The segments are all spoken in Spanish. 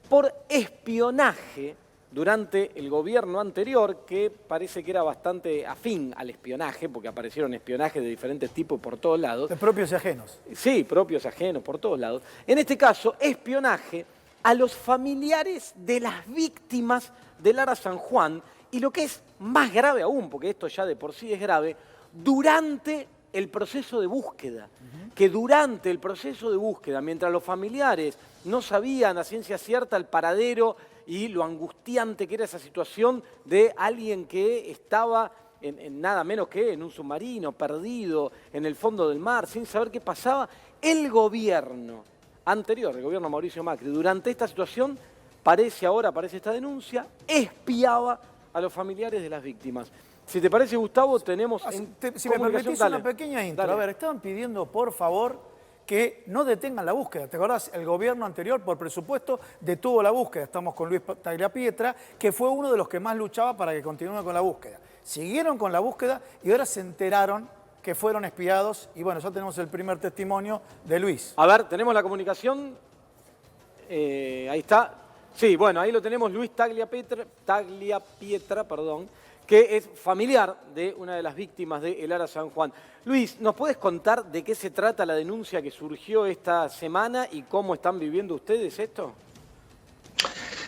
por espionaje durante el gobierno anterior, que parece que era bastante afín al espionaje, porque aparecieron espionajes de diferentes tipos por todos lados. De propios y ajenos. Sí, propios, ajenos, por todos lados. En este caso, espionaje a los familiares de las víctimas del Ara San Juan, y lo que es más grave aún, porque esto ya de por sí es grave, durante el proceso de búsqueda. Que durante el proceso de búsqueda, mientras los familiares no sabían a ciencia cierta el paradero y lo angustiante que era esa situación de alguien que estaba en nada menos que en un submarino, perdido en el fondo del mar, sin saber qué pasaba, el gobierno anterior, el gobierno Mauricio Macri, durante esta situación, aparece esta denuncia, espiaba a los familiares de las víctimas. Si te parece, Gustavo, tenemos Si me permitís una pequeña intro. Dale. A ver, estaban pidiendo, por favor, que no detengan la búsqueda. ¿Te acordás? El gobierno anterior, por presupuesto, detuvo la búsqueda. Estamos con Luis Tagliapietra, que fue uno de los que más luchaba para que continúe con la búsqueda. Siguieron con la búsqueda y ahora se enteraron que fueron espiados. Y bueno, ya tenemos el primer testimonio de Luis. A ver, tenemos la comunicación. Ahí está. Sí, bueno, ahí lo tenemos, Luis Tagliapietra, que es familiar de una de las víctimas de El Ara San Juan. Luis, ¿nos puedes contar de qué se trata la denuncia que surgió esta semana y cómo están viviendo ustedes esto?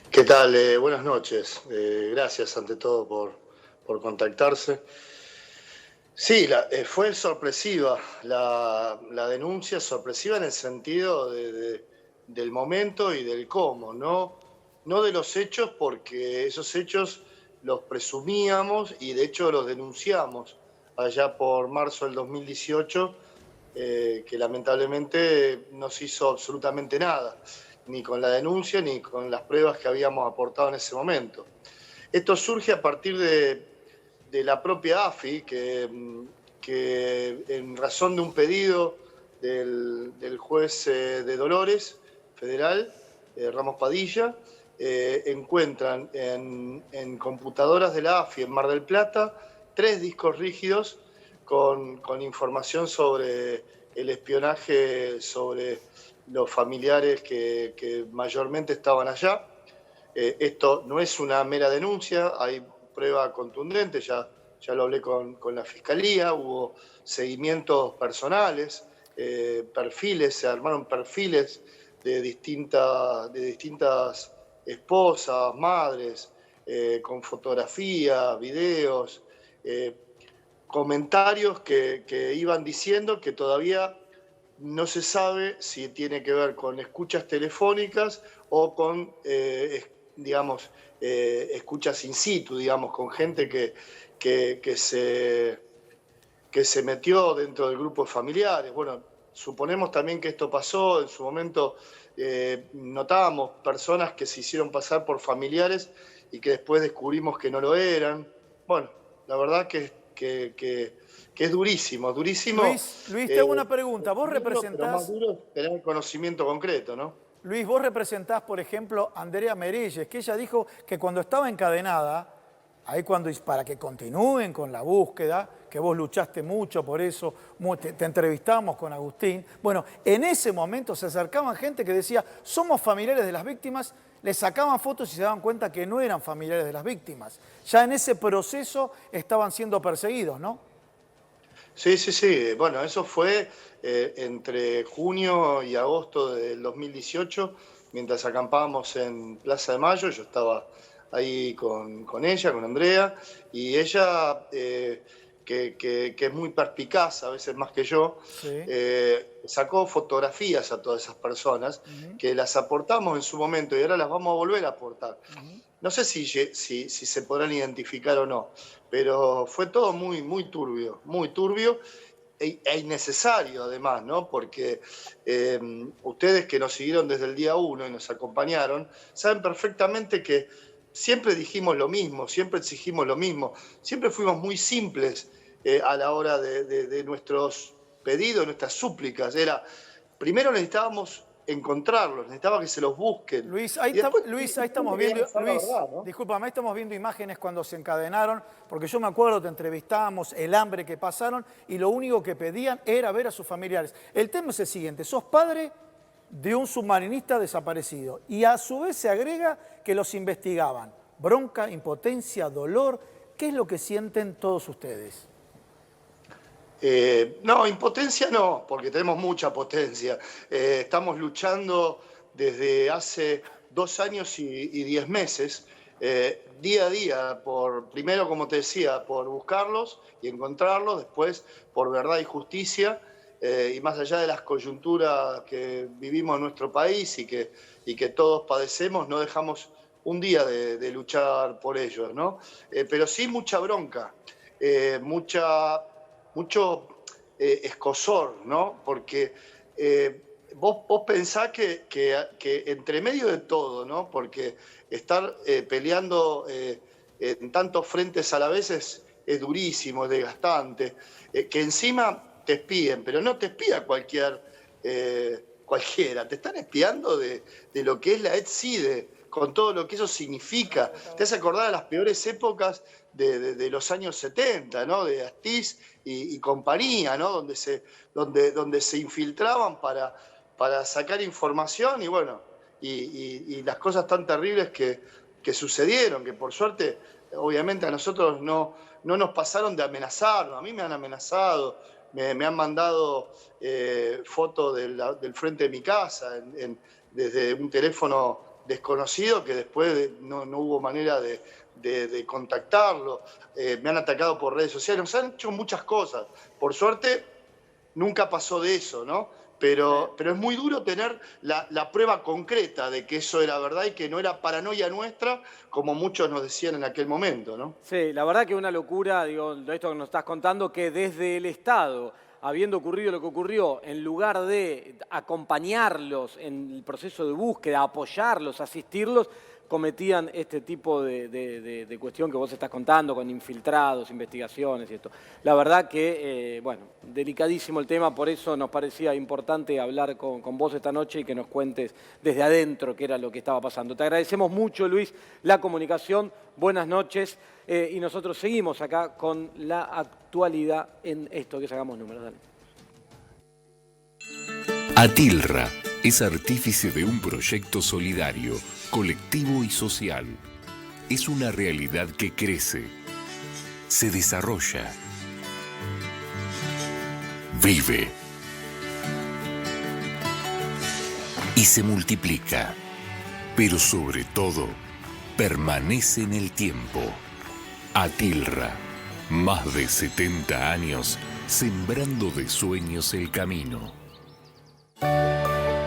¿Qué tal? Buenas noches. Gracias ante todo por contactarse. Sí, fue sorpresiva la denuncia, sorpresiva en el sentido del momento y del cómo, no de los hechos, porque esos hechos los presumíamos y de hecho los denunciamos allá por marzo del 2018, que lamentablemente no se hizo absolutamente nada, ni con la denuncia ni con las pruebas que habíamos aportado en ese momento. Esto surge a partir de la propia AFI, que en razón de un pedido del juez de Dolores Federal, Ramos Padilla, encuentran en computadoras de la AFI en Mar del Plata 3 discos rígidos con información sobre el espionaje sobre los familiares que mayormente estaban allá. Esto no es una mera denuncia, hay prueba contundente, ya lo hablé con la Fiscalía, hubo seguimientos personales, perfiles, se armaron perfiles de distintas esposas, madres, con fotografías, videos, comentarios que iban diciendo que todavía no se sabe si tiene que ver con escuchas telefónicas o con, escuchas in situ, con gente que se metió dentro del grupo de familiares. Bueno, suponemos también que esto pasó, en su momento notábamos personas que se hicieron pasar por familiares y que después descubrimos que no lo eran. Bueno, la verdad que es durísimo. Luis, te hago una pregunta. Vos representás... Pero más duro es tener conocimiento concreto, ¿no? Luis, vos representás, por ejemplo, a Andrea Merelles, que ella dijo que cuando estaba encadenada, para que continúen con la búsqueda, que vos luchaste mucho por eso, te entrevistamos con Agustín. Bueno, en ese momento se acercaban gente que decía, somos familiares de las víctimas, les sacaban fotos y se daban cuenta que no eran familiares de las víctimas. Ya en ese proceso estaban siendo perseguidos, ¿no? Sí. Bueno, eso fue entre junio y agosto del 2018, mientras acampábamos en Plaza de Mayo. Yo estaba ahí con ella, con Andrea, y ella, que es muy perspicaz, a veces más que yo, Sí. sacó fotografías a todas esas personas que las aportamos en su momento y ahora las vamos a volver a aportar. No sé si se podrán identificar o no, pero fue todo muy turbio e innecesario además, ¿no? Porque ustedes que nos siguieron desde el día 1 y nos acompañaron, saben perfectamente que siempre dijimos lo mismo, siempre exigimos lo mismo, siempre fuimos muy simples a la hora de nuestros pedidos, nuestras súplicas. Primero necesitábamos encontrarlos, necesitaba que se los busquen. Luis, ahí estamos viendo, discúlpame, ahí estamos viendo imágenes cuando se encadenaron, porque yo me acuerdo, te entrevistamos, el hambre que pasaron, y lo único que pedían era ver a sus familiares. El tema es el siguiente, sos padre de un submarinista desaparecido. Y a su vez se agrega que los investigaban. Bronca, impotencia, dolor. ¿Qué es lo que sienten todos ustedes? No, impotencia no, porque tenemos mucha potencia. Estamos luchando desde hace 2 años y 10 meses, día a día, primero, como te decía, por buscarlos y encontrarlos, después por verdad y justicia, y más allá de las coyunturas que vivimos en nuestro país y que todos padecemos, no dejamos un día de luchar por ellos, ¿no? Pero sí mucha bronca, mucho escozor, ¿no? Porque vos pensás que entre medio de todo, ¿no? Porque estar peleando en tantos frentes a la vez es durísimo, es desgastante, que encima te espíen, pero no te espía cualquiera, te están espiando de lo que es la ETSIDE, con todo lo que eso significa. Te hace acordar a las peores épocas de los años 70, ¿no? De Astiz y compañía, ¿no? Donde se infiltraban para sacar información y bueno, y las cosas tan terribles que sucedieron, que por suerte, obviamente a nosotros no nos pasaron de amenazarnos. A mí me han amenazado, me han mandado fotos del frente de mi casa desde un teléfono desconocido que después no hubo manera de contactarlo. Me han atacado por redes sociales, nos han hecho muchas cosas. Por suerte nunca pasó de eso, ¿no? Pero es muy duro tener la prueba concreta de que eso era verdad y que no era paranoia nuestra, como muchos nos decían en aquel momento, ¿no? Sí, la verdad que una locura, digo, esto que nos estás contando, que desde el Estado, habiendo ocurrido lo que ocurrió, en lugar de acompañarlos en el proceso de búsqueda, apoyarlos, asistirlos, cometían este tipo de cuestión que vos estás contando, con infiltrados, investigaciones y esto. La verdad que, bueno, delicadísimo el tema, por eso nos parecía importante hablar con vos esta noche y que nos cuentes desde adentro qué era lo que estaba pasando. Te agradecemos mucho, Luis, la comunicación, buenas noches, y nosotros seguimos acá con la actualidad en esto que sacamos números. Dale. Atilra es artífice de un proyecto solidario, colectivo y social. Es una realidad que crece, se desarrolla, vive y se multiplica, pero sobre todo permanece en el tiempo. Atilra, más de 70 años sembrando de sueños el camino.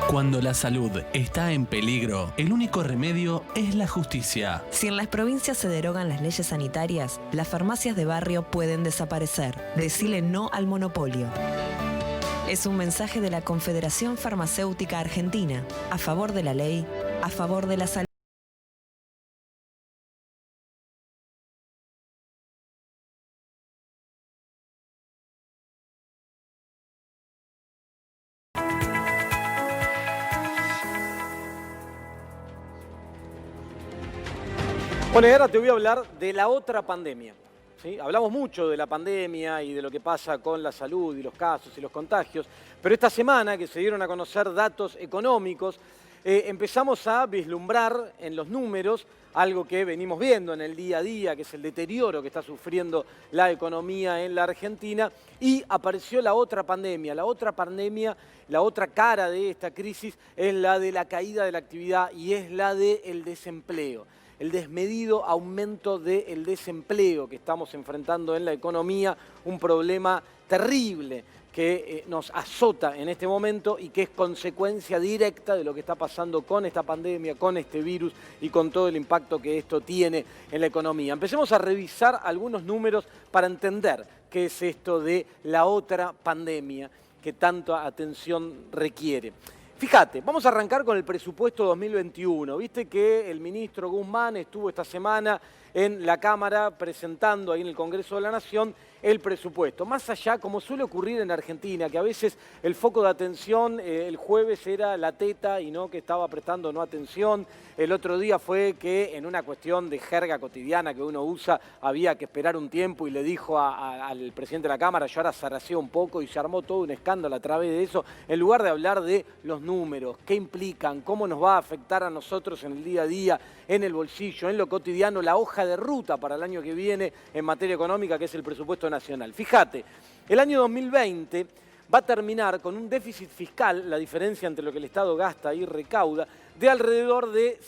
Cuando la salud está en peligro, el único remedio es la justicia. Si en las provincias se derogan las leyes sanitarias, las farmacias de barrio pueden desaparecer. Decile no al monopolio. Es un mensaje de la Confederación Farmacéutica Argentina, a favor de la ley, a favor de la salud. Bueno, y ahora te voy a hablar de la otra pandemia, ¿sí? Hablamos mucho de la pandemia y de lo que pasa con la salud y los casos y los contagios, pero esta semana que se dieron a conocer datos económicos, empezamos a vislumbrar en los números algo que venimos viendo en el día a día, que es el deterioro que está sufriendo la economía en la Argentina, y apareció la otra pandemia, la otra cara de esta crisis es la de la caída de la actividad y es la del desempleo. El desmedido aumento del desempleo que estamos enfrentando en la economía, un problema terrible que nos azota en este momento y que es consecuencia directa de lo que está pasando con esta pandemia, con este virus y con todo el impacto que esto tiene en la economía. Empecemos a revisar algunos números para entender qué es esto de la otra pandemia que tanta atención requiere. Fíjate, vamos a arrancar con el presupuesto 2021. Viste que el ministro Guzmán estuvo esta semana en la Cámara, presentando ahí en el Congreso de la Nación el presupuesto. Más allá, como suele ocurrir en Argentina, que a veces el foco de atención el jueves era la teta y no que estaba prestando no atención. El otro día fue que en una cuestión de jerga cotidiana que uno usa había que esperar un tiempo y le dijo al presidente de la Cámara, yo ahora zaraceo un poco, y se armó todo un escándalo a través de eso, en lugar de hablar de los números, qué implican, cómo nos va a afectar a nosotros en el día a día, en el bolsillo, en lo cotidiano, la hoja de ruta para el año que viene en materia económica, que es el presupuesto nacional. Fíjate, el año 2020 va a terminar con un déficit fiscal, la diferencia entre lo que el Estado gasta y recauda, de alrededor de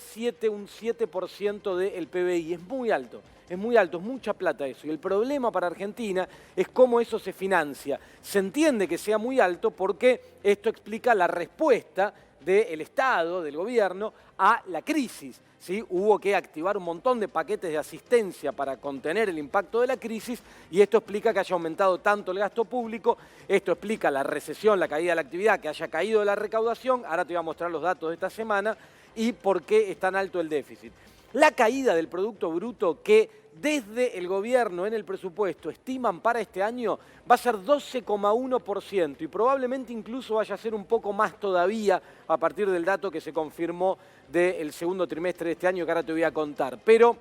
un 7% del PBI. Es muy alto, es mucha plata eso. Y el problema para Argentina es cómo eso se financia. Se entiende que sea muy alto porque esto explica la respuesta del Estado, del gobierno, a la crisis. ¿Sí? Hubo que activar un montón de paquetes de asistencia para contener el impacto de la crisis y esto explica que haya aumentado tanto el gasto público, esto explica la recesión, la caída de la actividad, que haya caído la recaudación, ahora te voy a mostrar los datos de esta semana, y por qué es tan alto el déficit. La caída del Producto Bruto que desde el gobierno en el presupuesto estiman para este año va a ser 12,1% y probablemente incluso vaya a ser un poco más todavía a partir del dato que se confirmó del segundo trimestre de este año que ahora te voy a contar. Pero,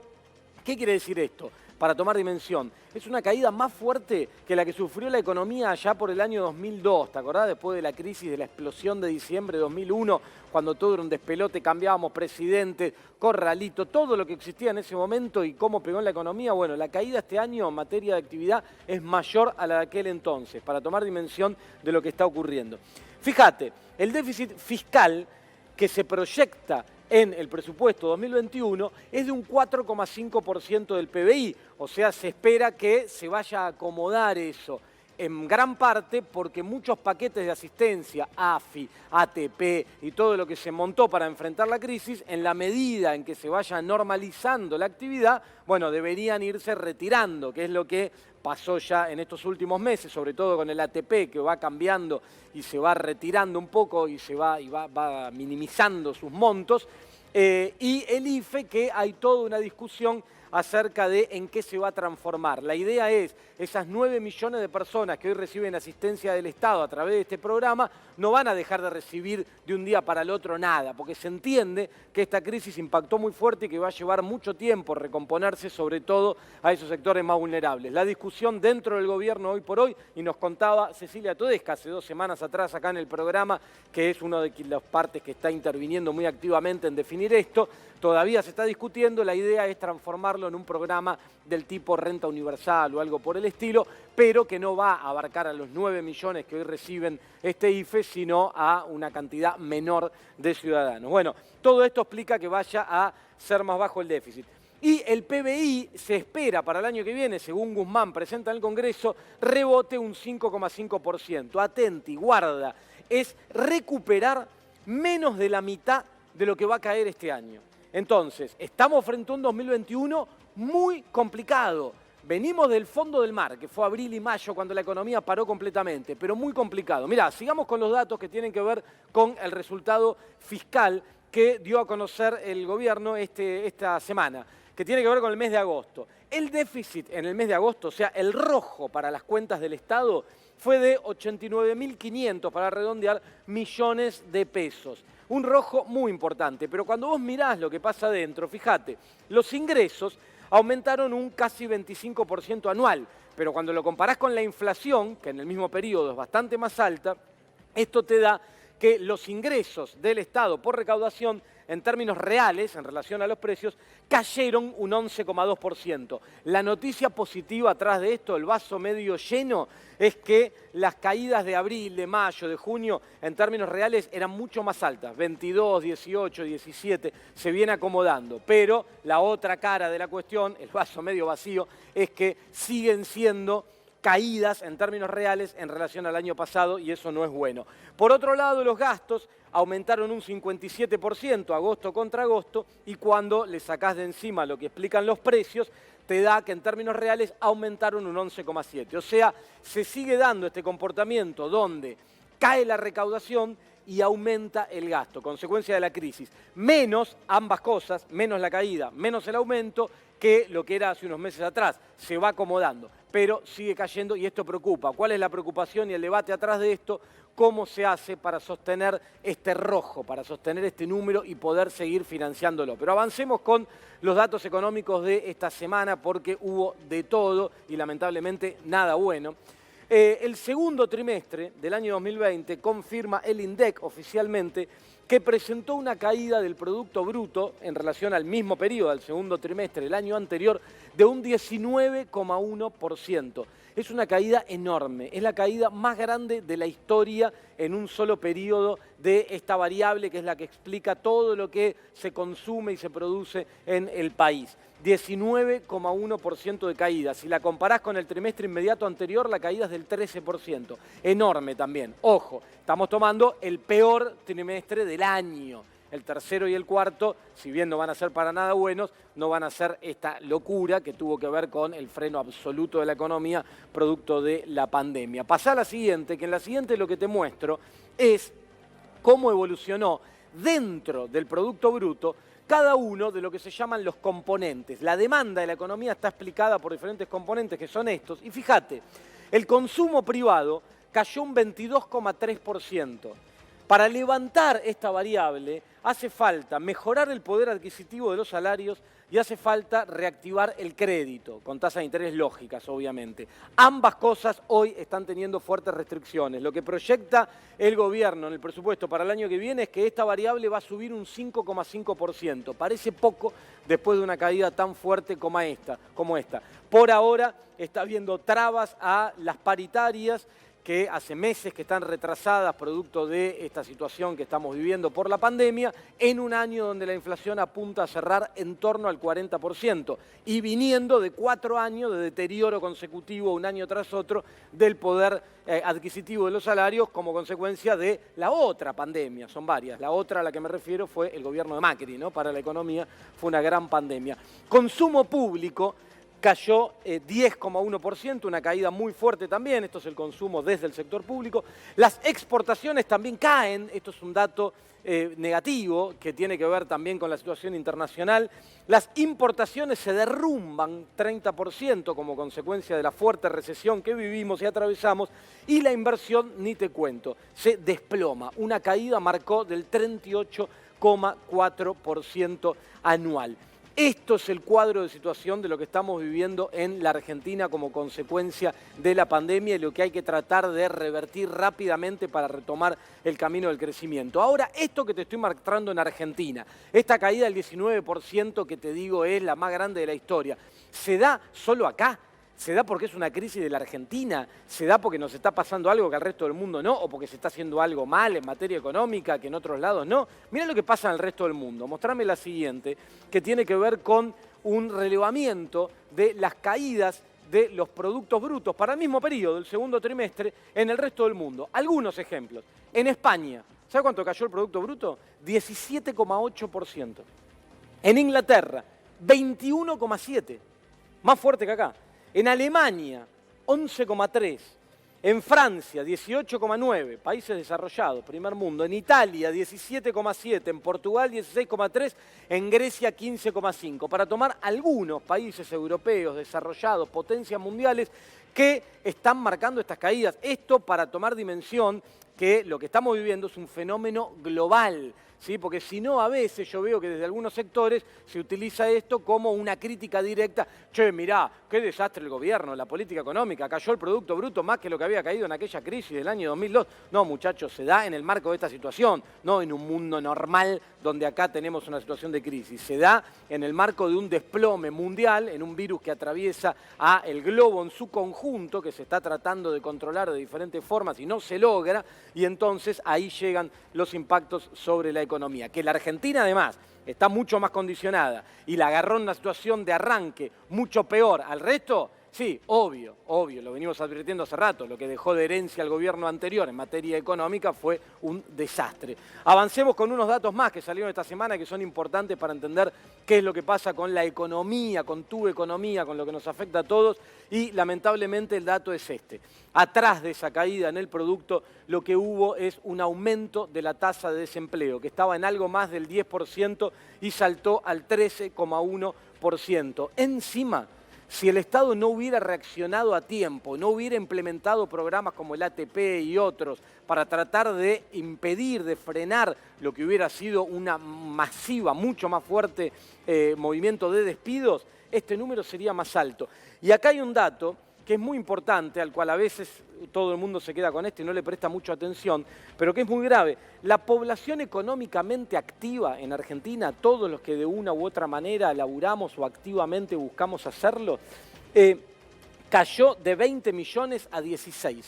¿qué quiere decir esto? Para tomar dimensión, es una caída más fuerte que la que sufrió la economía allá por el año 2002, ¿te acordás? Después de la crisis de la explosión de diciembre de 2001, cuando todo era un despelote, cambiábamos presidente, corralito, todo lo que existía en ese momento y cómo pegó en la economía. Bueno, la caída este año en materia de actividad es mayor a la de aquel entonces, para tomar dimensión de lo que está ocurriendo. Fíjate, el déficit fiscal que se proyecta en el presupuesto 2021 es de un 4,5% del PBI, o sea, se espera que se vaya a acomodar eso, en gran parte porque muchos paquetes de asistencia, AFI, ATP y todo lo que se montó para enfrentar la crisis, en la medida en que se vaya normalizando la actividad, bueno, deberían irse retirando, que es lo que pasó ya en estos últimos meses, sobre todo con el ATP, que va cambiando y se va retirando un poco y va minimizando sus montos, y el IFE, que hay toda una discusión acerca de en qué se va a transformar. La idea es, esas 9 millones de personas que hoy reciben asistencia del Estado a través de este programa no van a dejar de recibir de un día para el otro nada, porque se entiende que esta crisis impactó muy fuerte y que va a llevar mucho tiempo recomponerse, sobre todo a esos sectores más vulnerables. La discusión dentro del gobierno hoy por hoy, y nos contaba Cecilia Todesca hace 2 semanas atrás acá en el programa, que es una de las partes que está interviniendo muy activamente en definir esto, todavía se está discutiendo, la idea es transformarlo en un programa del tipo renta universal o algo por el estilo, pero que no va a abarcar a los 9 millones que hoy reciben este IFE, sino a una cantidad menor de ciudadanos. Bueno, todo esto explica que vaya a ser más bajo el déficit. Y el PBI se espera para el año que viene, según Guzmán presenta en el Congreso, rebote un 5,5%. Atenti, guarda, es recuperar menos de la mitad de lo que va a caer este año. Entonces, estamos frente a un 2021 muy complicado. Venimos del fondo del mar, que fue abril y mayo cuando la economía paró completamente, pero muy complicado. Mirá, sigamos con los datos que tienen que ver con el resultado fiscal que dio a conocer el gobierno esta semana, que tiene que ver con el mes de agosto. El déficit en el mes de agosto, o sea, el rojo para las cuentas del Estado, fue de 89.500, para redondear, millones de pesos. Un rojo muy importante, pero cuando vos mirás lo que pasa adentro, fíjate, los ingresos aumentaron un casi 25% anual, pero cuando lo comparás con la inflación, que en el mismo periodo es bastante más alta, esto te da que los ingresos del Estado por recaudación, en términos reales, en relación a los precios, cayeron un 11,2%. La noticia positiva atrás de esto, el vaso medio lleno, es que las caídas de abril, de mayo, de junio, en términos reales, eran mucho más altas, 22, 18, 17, se viene acomodando. Pero la otra cara de la cuestión, el vaso medio vacío, es que siguen siendo caídas en términos reales en relación al año pasado y eso no es bueno. Por otro lado, los gastos aumentaron un 57% agosto contra agosto y cuando le sacás de encima lo que explican los precios, te da que en términos reales aumentaron un 11,7%. O sea, se sigue dando este comportamiento donde cae la recaudación, y aumenta el gasto, consecuencia de la crisis. Menos ambas cosas, menos la caída, menos el aumento, que lo que era hace unos meses atrás. Se va acomodando, pero sigue cayendo y esto preocupa. ¿Cuál es la preocupación y el debate atrás de esto? ¿Cómo se hace para sostener este rojo, para sostener este número y poder seguir financiándolo? Pero avancemos con los datos económicos de esta semana porque hubo de todo y lamentablemente nada bueno. El segundo trimestre del año 2020 confirma el INDEC oficialmente que presentó una caída del Producto Bruto en relación al mismo periodo, al segundo trimestre del año anterior, de un 19,1%. Es una caída enorme, es la caída más grande de la historia en un solo periodo de esta variable que es la que explica todo lo que se consume y se produce en el país. 19,1% de caída. Si la comparás con el trimestre inmediato anterior, la caída es del 13%. Enorme también. Ojo, estamos tomando el peor trimestre del año. El tercero y el cuarto, si bien no van a ser para nada buenos, no van a ser esta locura que tuvo que ver con el freno absoluto de la economía producto de la pandemia. Pasá a la siguiente, que en la siguiente lo que te muestro es cómo evolucionó dentro del Producto Bruto cada uno de lo que se llaman los componentes. La demanda de la economía está explicada por diferentes componentes que son estos. Y fíjate, el consumo privado cayó un 22,3%. Para levantar esta variable hace falta mejorar el poder adquisitivo de los salarios y hace falta reactivar el crédito, con tasas de interés lógicas, obviamente. Ambas cosas hoy están teniendo fuertes restricciones. Lo que proyecta el gobierno en el presupuesto para el año que viene es que esta variable va a subir un 5,5%. Parece poco después de una caída tan fuerte como esta. Por ahora está habiendo trabas a las paritarias, que hace meses que están retrasadas producto de esta situación que estamos viviendo por la pandemia, en un año donde la inflación apunta a cerrar en torno al 40% y viniendo de 4 años de deterioro consecutivo, un año tras otro, del poder adquisitivo de los salarios como consecuencia de la otra pandemia. Son varias. La otra a la que me refiero fue el gobierno de Macri, ¿no? Para la economía fue una gran pandemia. Consumo público cayó 10,1%, una caída muy fuerte también, esto es el consumo desde el sector público. Las exportaciones también caen, esto es un dato negativo que tiene que ver también con la situación internacional. Las importaciones se derrumban 30% como consecuencia de la fuerte recesión que vivimos y atravesamos, y la inversión, ni te cuento, se desploma. Una caída marcó del 38,4% anual. Esto es el cuadro de situación de lo que estamos viviendo en la Argentina como consecuencia de la pandemia y lo que hay que tratar de revertir rápidamente para retomar el camino del crecimiento. Ahora, esto que te estoy mostrando en Argentina, esta caída del 19% que te digo es la más grande de la historia, ¿se da solo acá? ¿Se da porque es una crisis de la Argentina? ¿Se da porque nos está pasando algo que al resto del mundo no? ¿O porque se está haciendo algo mal en materia económica que en otros lados no? Mirá lo que pasa en el resto del mundo. Mostrame la siguiente, que tiene que ver con un relevamiento de las caídas de los productos brutos para el mismo periodo, el segundo trimestre, en el resto del mundo. Algunos ejemplos. En España, ¿sabe cuánto cayó el Producto Bruto? 17,8%. En Inglaterra, 21,7%. Más fuerte que acá. En Alemania, 11,3%. En Francia, 18,9%. Países desarrollados, primer mundo. En Italia, 17,7%. En Portugal, 16,3%. En Grecia, 15,5%. Para tomar algunos países europeos desarrollados, potencias mundiales, que están marcando estas caídas. Esto para tomar dimensión que lo que estamos viviendo es un fenómeno global, ¿sí? Porque si no, a veces yo veo que desde algunos sectores se utiliza esto como una crítica directa. Che, mirá, qué desastre el gobierno, la política económica, cayó el Producto Bruto más que lo que había caído en aquella crisis del año 2002. No, muchachos, se da en el marco de esta situación, no en un mundo normal donde acá tenemos una situación de crisis. Se da en el marco de un desplome mundial, en un virus que atraviesa a el globo en su conjunto, que se está tratando de controlar de diferentes formas y no se logra, y entonces ahí llegan los impactos sobre la economía. Que la Argentina además está mucho más condicionada y la agarró en una situación de arranque mucho peor al resto, Sí, obvio, lo venimos advirtiendo hace rato, lo que dejó de herencia el gobierno anterior en materia económica fue un desastre. Avancemos con unos datos más que salieron esta semana que son importantes para entender qué es lo que pasa con la economía, con tu economía, con lo que nos afecta a todos y lamentablemente el dato es este. Atrás de esa caída en el producto lo que hubo es un aumento de la tasa de desempleo que estaba en algo más del 10% y saltó al 13,1%. Encima, si el Estado no hubiera reaccionado a tiempo, no hubiera implementado programas como el ATP y otros para tratar de impedir, de frenar lo que hubiera sido una masiva, mucho más fuerte movimiento de despidos, este número sería más alto. Y acá hay un dato que es muy importante, al cual a veces todo el mundo se queda con esto y no le presta mucha atención, pero que es muy grave. La población económicamente activa en Argentina, todos los que de una u otra manera laburamos o activamente buscamos hacerlo, cayó de 20 millones a 16.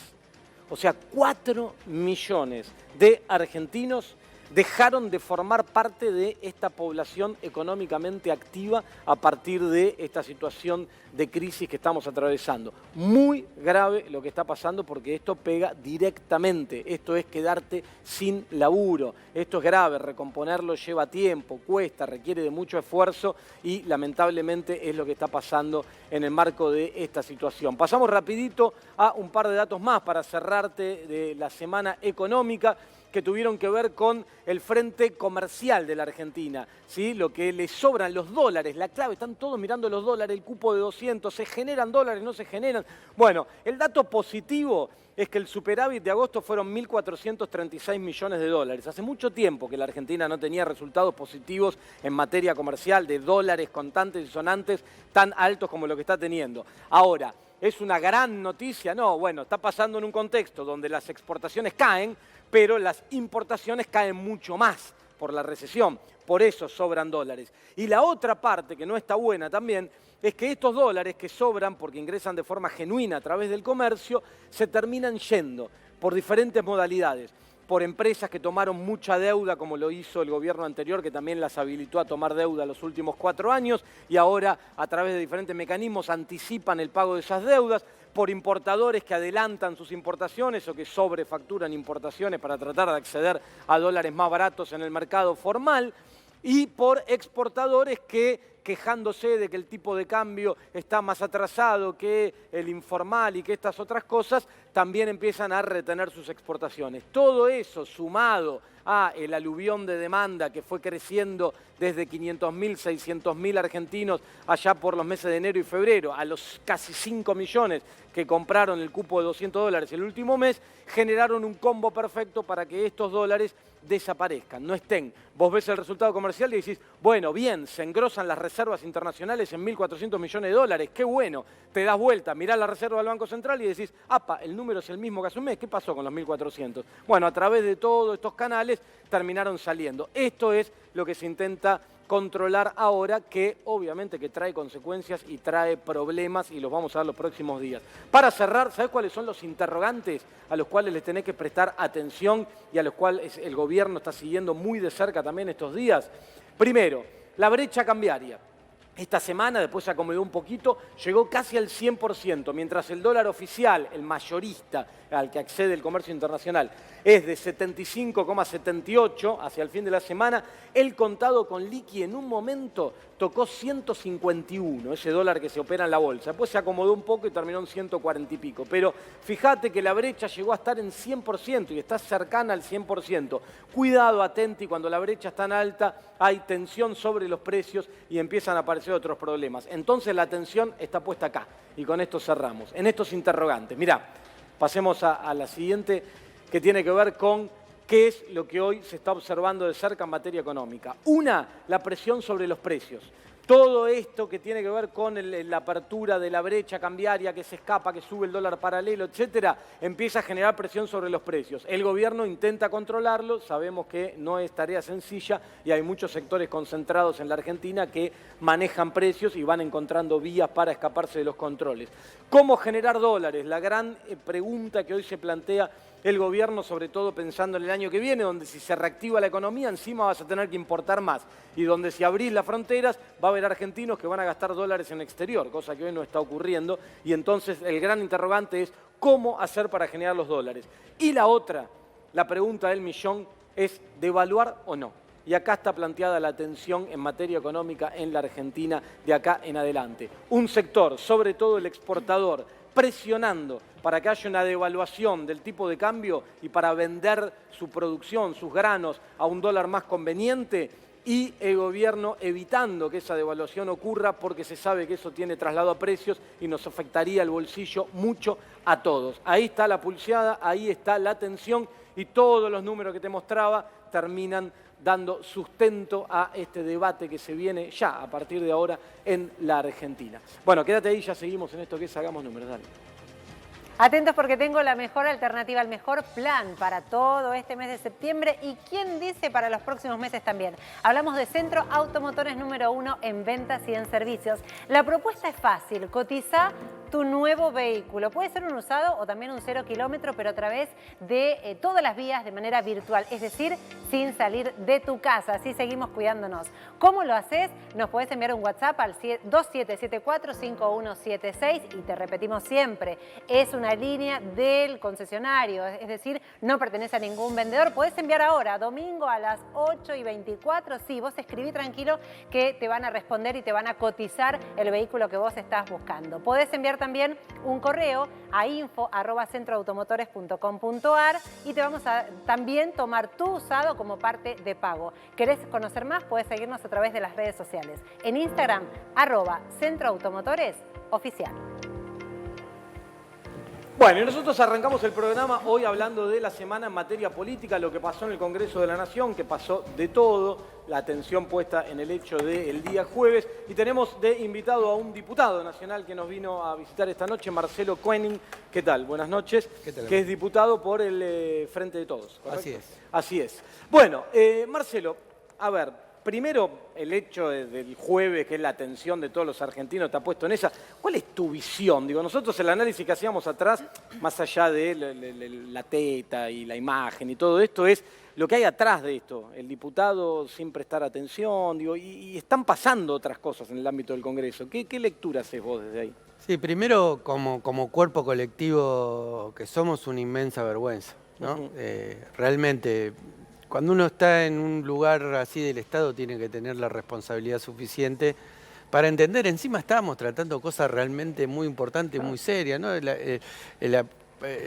O sea, 4 millones de argentinos dejaron de formar parte de esta población económicamente activa a partir de esta situación de crisis que estamos atravesando. Muy grave lo que está pasando porque esto pega directamente, esto es quedarte sin laburo, esto es grave, recomponerlo lleva tiempo, cuesta, requiere de mucho esfuerzo y lamentablemente es lo que está pasando en el marco de esta situación. Pasamos rapidito a un par de datos más para cerrarte de la semana económica que tuvieron que ver con el frente comercial de la Argentina, ¿sí? Lo que le sobran los dólares, la clave, están todos mirando los dólares, el cupo de 200, ¿se generan dólares, no se generan? Bueno, el dato positivo es que el superávit de agosto fueron 1.436 millones de dólares. Hace mucho tiempo que la Argentina no tenía resultados positivos en materia comercial de dólares contantes y sonantes tan altos como lo que está teniendo. Ahora, ¿es una gran noticia? No, bueno, está pasando en un contexto donde las exportaciones caen, pero las importaciones caen mucho más por la recesión, por eso sobran dólares. Y la otra parte, que no está buena también, es que estos dólares que sobran porque ingresan de forma genuina a través del comercio, se terminan yendo por diferentes modalidades. Por empresas que tomaron mucha deuda, como lo hizo el gobierno anterior, que también las habilitó a tomar deuda los últimos 4 años, y ahora a través de diferentes mecanismos anticipan el pago de esas deudas, por importadores que adelantan sus importaciones o que sobrefacturan importaciones para tratar de acceder a dólares más baratos en el mercado formal, y por exportadores que, quejándose de que el tipo de cambio está más atrasado que el informal y que estas otras cosas, también empiezan a retener sus exportaciones. Todo eso sumado a el aluvión de demanda que fue creciendo desde 500.000, 600.000 argentinos allá por los meses de enero y febrero, a los casi 5 millones que compraron el cupo de 200 dólares el último mes, generaron un combo perfecto para que estos dólares desaparezcan, no estén. Vos ves el resultado comercial y decís, bueno, bien, se engrosan las reservas internacionales en 1.400 millones de dólares, qué bueno. Te das vuelta, mirás la reserva del Banco Central y decís, apa, el número es el mismo que hace un mes, ¿qué pasó con los 1.400? Bueno, a través de todos estos canales terminaron saliendo. Esto es lo que se intenta controlar ahora, que obviamente que trae consecuencias y trae problemas y los vamos a ver los próximos días. Para cerrar, ¿sabés cuáles son los interrogantes a los cuales les tenés que prestar atención y a los cuales el gobierno está siguiendo muy de cerca también estos días? Primero, la brecha cambiaria. Esta semana, después se acomodó un poquito, llegó casi al 100%, mientras el dólar oficial, el mayorista al que accede el comercio internacional, es de 75,78 hacia el fin de la semana, el contado con liqui en un momento tocó 151, ese dólar que se opera en la bolsa. Después se acomodó un poco y terminó en 140 y pico. Pero fíjate que la brecha llegó a estar en 100% y está cercana al 100%. Cuidado, atenti, cuando la brecha es tan alta hay tensión sobre los precios y empiezan a aparecer otros problemas. Entonces la atención está puesta acá y con esto cerramos. En estos interrogantes, mirá, pasemos a la siguiente que tiene que ver con qué es lo que hoy se está observando de cerca en materia económica. Una, la presión sobre los precios. Todo esto que tiene que ver con la apertura de la brecha cambiaria que se escapa, que sube el dólar paralelo, etcétera, empieza a generar presión sobre los precios. El gobierno intenta controlarlo, sabemos que no es tarea sencilla y hay muchos sectores concentrados en la Argentina que manejan precios y van encontrando vías para escaparse de los controles. ¿Cómo generar dólares? La gran pregunta que hoy se plantea el gobierno, sobre todo pensando en el año que viene, donde si se reactiva la economía, encima vas a tener que importar más. Y donde si abrís las fronteras, va a haber haber argentinos que van a gastar dólares en exterior, cosa que hoy no está ocurriendo, y entonces el gran interrogante es cómo hacer para generar los dólares. Y la otra, la pregunta del millón, es devaluar o no. Y acá está planteada la tensión en materia económica en la Argentina de acá en adelante. Un sector, sobre todo el exportador, presionando para que haya una devaluación del tipo de cambio y para vender su producción, sus granos, a un dólar más conveniente, y el gobierno evitando que esa devaluación ocurra porque se sabe que eso tiene traslado a precios y nos afectaría el bolsillo mucho a todos. Ahí está la pulseada, ahí está la tensión y todos los números que te mostraba terminan dando sustento a este debate que se viene ya a partir de ahora en la Argentina. Bueno, quédate ahí, ya seguimos en esto que es Hagamos Números, dale. Atentos porque tengo la mejor alternativa, el mejor plan para todo este mes de septiembre y quién dice para los próximos meses también. Hablamos de Centro Automotores número 1 en ventas y en servicios. La propuesta es fácil, cotiza tu nuevo vehículo. Puede ser un usado o también un 0 kilómetro, pero a través de todas las vías de manera virtual, es decir, sin salir de tu casa. Así seguimos cuidándonos. ¿Cómo lo haces? Nos puedes enviar un WhatsApp al 2774-5176 y te repetimos siempre, es una línea del concesionario, es decir, no pertenece a ningún vendedor. Podés enviar ahora, domingo a las 8:24. Sí, vos escribí tranquilo que te van a responder y te van a cotizar el vehículo que vos estás buscando. Podés enviar también un correo a info@centroautomotores.com.ar y te vamos a también tomar tu usado como parte de pago. ¿Querés conocer más? Podés seguirnos a través de las redes sociales. En Instagram, @centroautomotores_oficial. Bueno, y nosotros arrancamos el programa hoy hablando de la semana en materia política, lo que pasó en el Congreso de la Nación, que pasó de todo, la atención puesta en el hecho del día jueves. Y tenemos de invitado a un diputado nacional que nos vino a visitar esta noche, Marcelo Koenig. ¿Qué tal? Buenas noches. ¿Qué tal? Que es diputado por el Frente de Todos, ¿correcto? Así es. Así es. Bueno, Marcelo, a ver, primero el hecho del jueves, que es la atención de todos los argentinos, está puesto en esa. ¿Cuál es tu visión? Digo, nosotros el análisis que hacíamos atrás, más allá de la teta y la imagen y todo esto, es lo que hay atrás de esto. El diputado sin prestar atención, digo, y están pasando otras cosas en el ámbito del Congreso. ¿Qué lectura haces vos desde ahí? Sí, primero como cuerpo colectivo que somos, una inmensa vergüenza, ¿no? Realmente, cuando uno está en un lugar así del Estado, tiene que tener la responsabilidad suficiente para entender. Encima estábamos tratando cosas realmente muy importantes, muy serias, ¿no?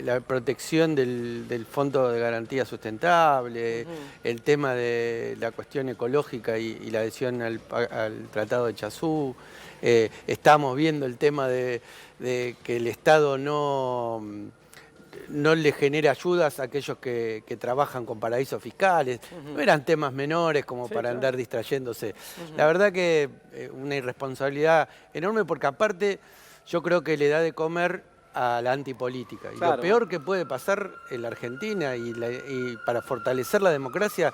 La protección del Fondo de Garantía Sustentable, el tema de la cuestión ecológica y la adhesión al Tratado de Escazú. Estamos viendo el tema de que el Estado no le genera ayudas a aquellos que trabajan con paraísos fiscales. No eran temas menores como para andar distrayéndose. La verdad que una irresponsabilidad enorme, porque aparte yo creo que le da de comer a la antipolítica. Y lo peor que puede pasar en la Argentina y para fortalecer la democracia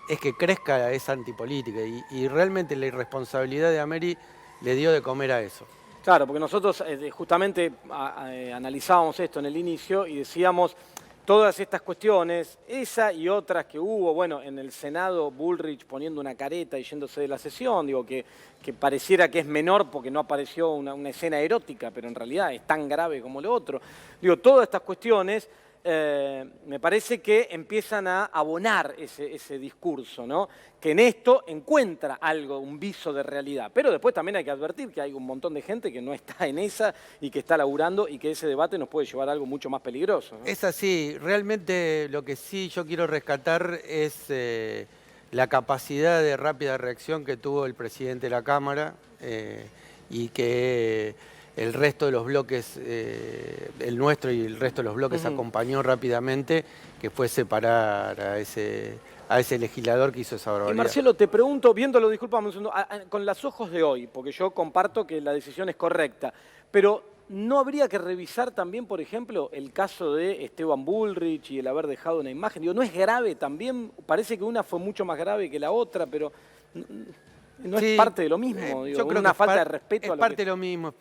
es que crezca esa antipolítica. Y realmente la irresponsabilidad de Ameri le dio de comer a eso. Claro, porque nosotros justamente analizábamos esto en el inicio y decíamos todas estas cuestiones, esa y otras que hubo, bueno, en el Senado Bullrich poniendo una careta y yéndose de la sesión, digo, que pareciera que es menor porque no apareció una escena erótica, pero en realidad es tan grave como lo otro. Digo, todas estas cuestiones me parece que empiezan a abonar ese discurso, ¿no? Que en esto encuentra algo, un viso de realidad. Pero después también hay que advertir que hay un montón de gente que no está en esa y que está laburando y que ese debate nos puede llevar a algo mucho más peligroso, ¿no? Es así. Realmente lo que sí yo quiero rescatar es la capacidad de rápida reacción que tuvo el presidente de la Cámara y que el resto de los bloques, el nuestro y el resto de los bloques acompañó rápidamente, que fue separar a ese legislador que hizo esa barbaridad. Y Marcelo, te pregunto, viéndolo, discúlpame un segundo, con los ojos de hoy, porque yo comparto que la decisión es correcta, pero ¿no habría que revisar también, por ejemplo, el caso de Esteban Bullrich y el haber dejado una imagen? Digo, ¿no es grave también? Parece que una fue mucho más grave que la otra, pero ¿no es parte de lo mismo? Digo, yo creo una que falta de respeto. Es parte de lo mismo,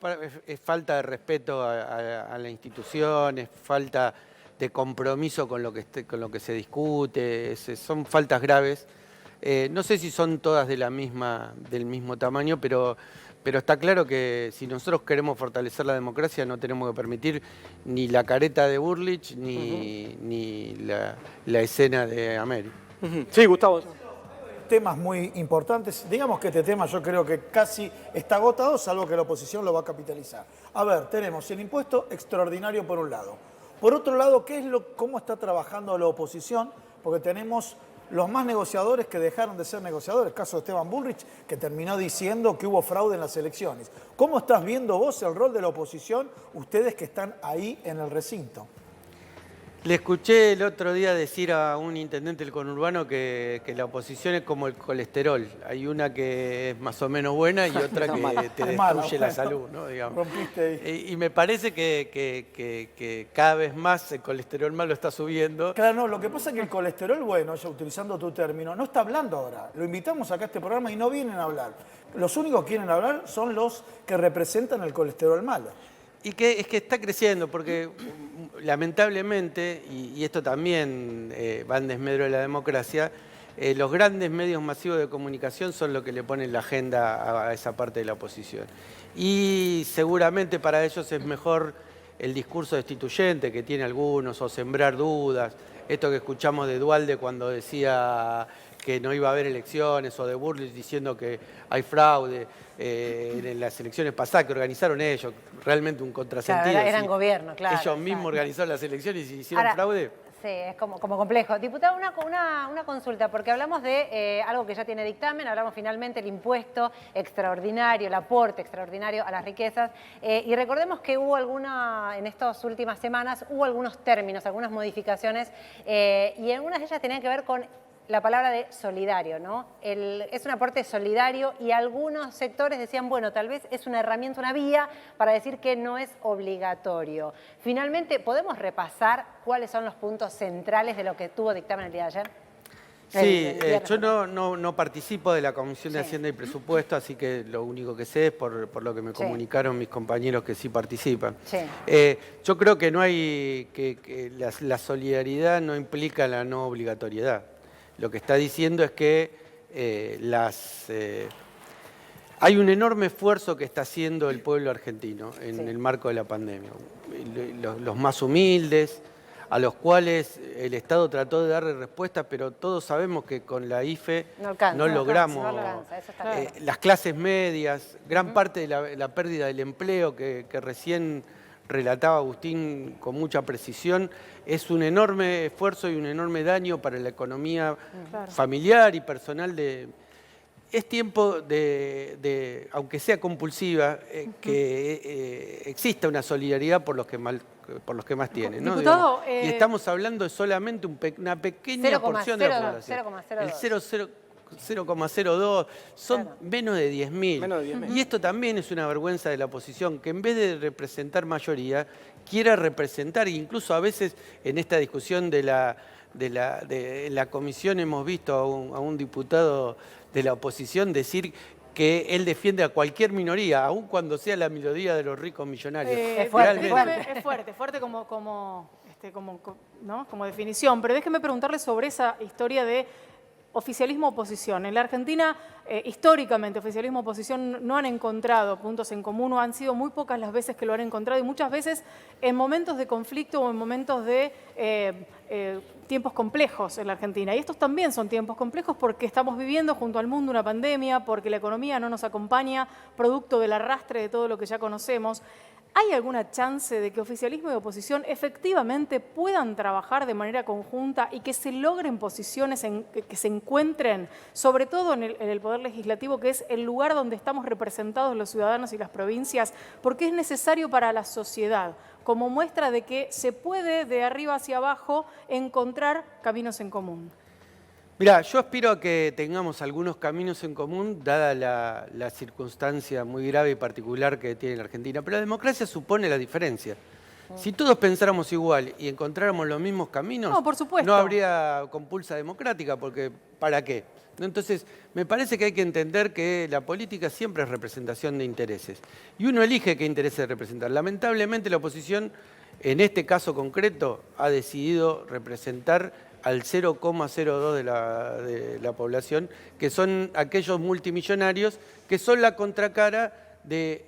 es falta de respeto a la institución, es falta de compromiso con lo que se discute, son faltas graves. No sé si son todas del mismo tamaño, pero está claro que si nosotros queremos fortalecer la democracia no tenemos que permitir ni la careta de Burlich ni la escena de América. Sí, Gustavo. Temas muy importantes. Digamos que este tema yo creo que casi está agotado, salvo que la oposición lo va a capitalizar. A ver, tenemos el impuesto extraordinario por un lado. Por otro lado, ¿cómo está trabajando la oposición? Porque tenemos los más negociadores que dejaron de ser negociadores. El caso de Esteban Bullrich, que terminó diciendo que hubo fraude en las elecciones. ¿Cómo estás viendo vos el rol de la oposición, ustedes que están ahí en el recinto? Le escuché el otro día decir a un intendente del conurbano que la oposición es como el colesterol. Hay una que es más o menos buena y otra que te destruye la salud, ¿no? Digamos. Rompiste ahí. Y me parece que cada vez más el colesterol malo está subiendo. Claro, no, lo que pasa es que el colesterol bueno, ya utilizando tu término, no está hablando ahora. Lo invitamos acá a este programa y no vienen a hablar. Los únicos que quieren hablar son los que representan el colesterol malo. Y que es que está creciendo, porque lamentablemente, y esto también va en desmedro de la democracia, los grandes medios masivos de comunicación son los que le ponen la agenda a esa parte de la oposición. Y seguramente para ellos es mejor el discurso destituyente que tiene algunos, o sembrar dudas. Esto que escuchamos de Duhalde cuando decía que no iba a haber elecciones, o de Burlich diciendo que hay fraude en las elecciones pasadas que organizaron ellos, realmente un contrasentido. Claro, eran gobierno, claro. Ellos mismos organizaron las elecciones y hicieron fraude. Sí, es como complejo. Diputado, una consulta, porque hablamos de algo que ya tiene dictamen, hablamos finalmente del impuesto extraordinario, el aporte extraordinario a las riquezas, y recordemos que hubo en estas últimas semanas, hubo algunos términos, algunas modificaciones, y algunas de ellas tenían que ver con la palabra de solidario, ¿no? Es un aporte solidario y algunos sectores decían, bueno, tal vez es una herramienta, una vía para decir que no es obligatorio. Finalmente, ¿podemos repasar cuáles son los puntos centrales de lo que tuvo dictamen el día de ayer? Sí, yo no participo de la Comisión de Hacienda y Presupuesto, así que lo único que sé es por lo que me comunicaron mis compañeros que sí participan. Sí. Yo creo que no hay que la solidaridad no implica la no obligatoriedad. Lo que está diciendo es que hay un enorme esfuerzo que está haciendo el pueblo argentino en el marco de la pandemia. Los más humildes, a los cuales el Estado trató de darle respuestas, pero todos sabemos que con la IFE no logramos. Las clases medias, gran parte de la pérdida del empleo que recién relataba Agustín con mucha precisión, es un enorme esfuerzo y un enorme daño para la economía familiar y personal Es tiempo aunque sea compulsiva, que exista una solidaridad por los que más tienen, ¿no? Diputado, y estamos hablando de solamente una pequeña porción de la población. El 0,02 son menos de 10.000. Y esto también es una vergüenza de la oposición, que en vez de representar mayoría, quiera representar, incluso a veces en esta discusión de la comisión hemos visto a un diputado de la oposición decir que él defiende a cualquier minoría, aun cuando sea la minoría de los ricos millonarios. Es fuerte como definición, pero déjeme preguntarle sobre esa historia de oficialismo-oposición. En la Argentina, históricamente, oficialismo-oposición no han encontrado puntos en común, o han sido muy pocas las veces que lo han encontrado, y muchas veces en momentos de conflicto o en momentos de tiempos complejos en la Argentina. Y estos también son tiempos complejos porque estamos viviendo junto al mundo una pandemia, porque la economía no nos acompaña, producto del arrastre de todo lo que ya conocemos. ¿Hay alguna chance de que oficialismo y oposición efectivamente puedan trabajar de manera conjunta y que se logren posiciones que se encuentren, sobre todo en el Poder Legislativo, que es el lugar donde estamos representados los ciudadanos y las provincias, porque es necesario para la sociedad, como muestra de que se puede de arriba hacia abajo encontrar caminos en común? Mirá, yo aspiro a que tengamos algunos caminos en común, dada la circunstancia muy grave y particular que tiene la Argentina. Pero la democracia supone la diferencia. Si todos pensáramos igual y encontráramos los mismos caminos, no, por supuesto, no habría compulsa democrática, porque ¿para qué? Entonces, me parece que hay que entender que la política siempre es representación de intereses. Y uno elige qué intereses representar. Lamentablemente, la oposición, en este caso concreto, ha decidido representar al 0,02 de la población, que son aquellos multimillonarios que son la contracara de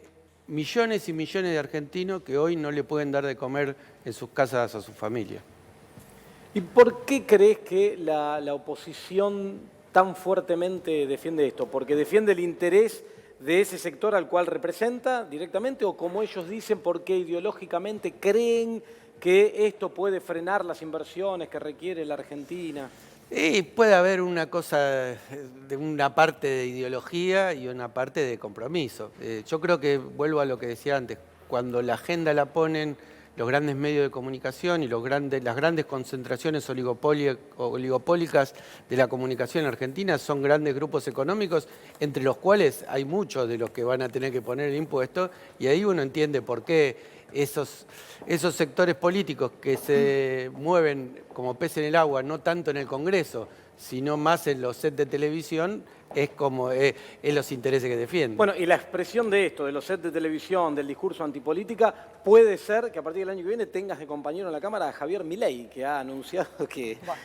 millones y millones de argentinos que hoy no le pueden dar de comer en sus casas a su familia. ¿Y por qué crees que la oposición tan fuertemente defiende esto? ¿Porque defiende el interés de ese sector al cual representa directamente, o como ellos dicen, porque ideológicamente creen que esto puede frenar las inversiones que requiere la Argentina? Y puede haber una cosa de una parte de ideología y una parte de compromiso. Yo creo que, vuelvo a lo que decía antes, cuando la agenda la ponen los grandes medios de comunicación y las grandes concentraciones oligopólicas de la comunicación argentina son grandes grupos económicos, entre los cuales hay muchos de los que van a tener que poner el impuesto, y ahí uno entiende por qué esos sectores políticos que se mueven como pez en el agua, no tanto en el Congreso, sino más en los sets de televisión, es los intereses que defienden. Bueno, y la expresión de esto, de los sets de televisión, del discurso antipolítica, puede ser que a partir del año que viene tengas de compañero en la Cámara a Javier Milei, que ha anunciado que va